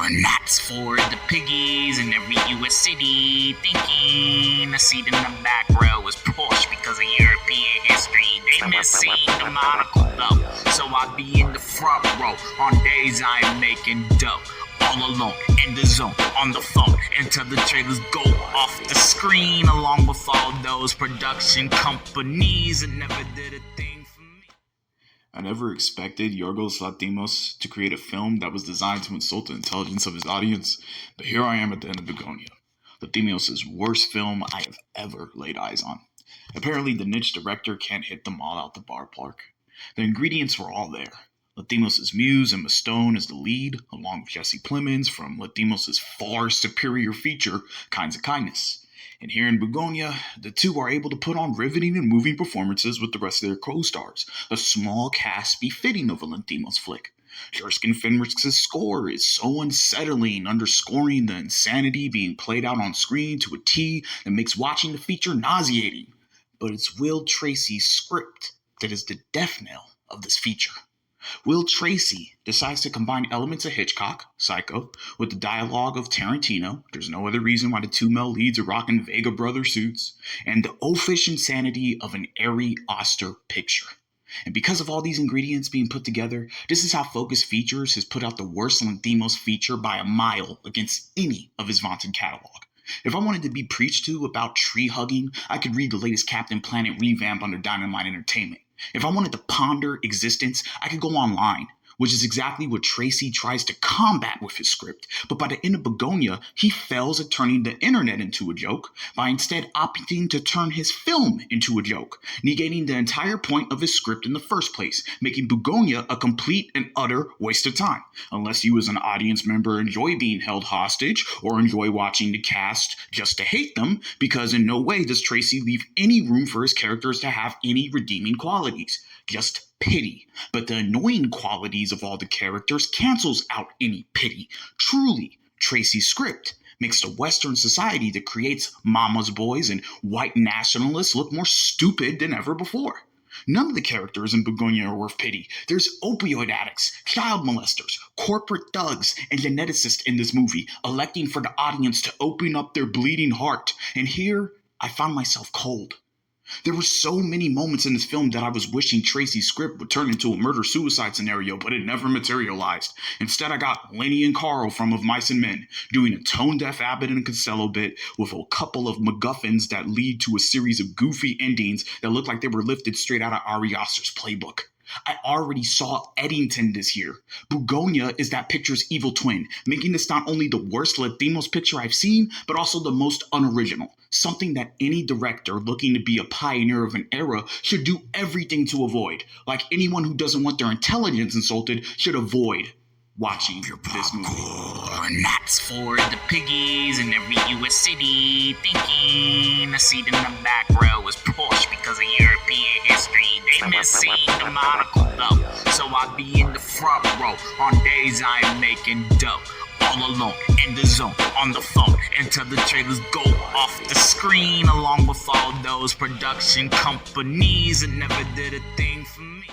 And that's for the piggies in every US city thinking a seat in the back row is Porsche because of European history. They miss seeing the monocle though, so I be in the front row on days I'm making dough. All alone, in the zone, on the phone, until the trailers go off the screen, along with all those production companies that never did a thing for me. I never expected Yorgos Lanthimos to create a film that was designed to insult the intelligence of his audience, but here I am at the end of Bugonia, Lanthimos' worst film I have ever laid eyes on. Apparently the niche director can't hit them all out the ballpark. The ingredients were all there. Lanthimos' muse Emma Stone as the lead, along with Jesse Plemons from Lanthimos' far superior feature, Kinds of Kindness. And here in Bugonia, the two are able to put on riveting and moving performances with the rest of their co-stars, a small cast befitting of a Lanthimos flick. Jerskin Fenrich's score is so unsettling, underscoring the insanity being played out on screen to a T that makes watching the feature nauseating. But it's Will Tracy's script that is the death knell of this feature. Will Tracy decides to combine elements of Hitchcock, Psycho, with the dialogue of Tarantino, there's no other reason why the two male leads are rocking Vega Brothers suits, and the oafish insanity of an Ari Aster picture. And because of all these ingredients being put together, this is how Focus Features has put out the worst Lanthimos feature by a mile against any of his vaunted catalog. If I wanted to be preached to about tree hugging, I could read the latest Captain Planet revamp under Dynamite Entertainment. If I wanted to ponder existence, I could go online, which is exactly what Tracy tries to combat with his script. But by the end of Bugonia, he fails at turning the internet into a joke by instead opting to turn his film into a joke, negating the entire point of his script in the first place, making Bugonia a complete and utter waste of time, unless you as an audience member enjoy being held hostage or enjoy watching the cast just to hate them, because in no way does Tracy leave any room for his characters to have any redeeming qualities. Just pity. But the annoying qualities of all the characters cancels out any pity. Truly, Tracy's script makes the Western society that creates mama's boys and white nationalists look more stupid than ever before. None of the characters in Bugonia are worth pity. There's opioid addicts, child molesters, corporate thugs, and geneticists in this movie, electing for the audience to open up their bleeding heart. And here, I found myself cold. There were so many moments in this film that I was wishing Tracy's script would turn into a murder-suicide scenario, but it never materialized. Instead, I got Lenny and Carl from Of Mice and Men doing a tone-deaf Abbott and Costello bit with a couple of MacGuffins that lead to a series of goofy endings that look like they were lifted straight out of Ari Aster's playbook. I already saw Eddington this year. Bugonia is that picture's evil twin, making this not only the worst Lanthimos picture I've seen, but also the most unoriginal. Something that any director looking to be a pioneer of an era should do everything to avoid. Like anyone who doesn't want their intelligence insulted should avoid watching this movie. And that's for the piggies in every US city thinking a seat in the back row is Porsche because of European history. They miss seeing the monocle though, so I be in the front row on days I'm making dough. All alone, in the zone, on the phone, until the trailers go off the screen, along with all those production companies that never did a thing for me.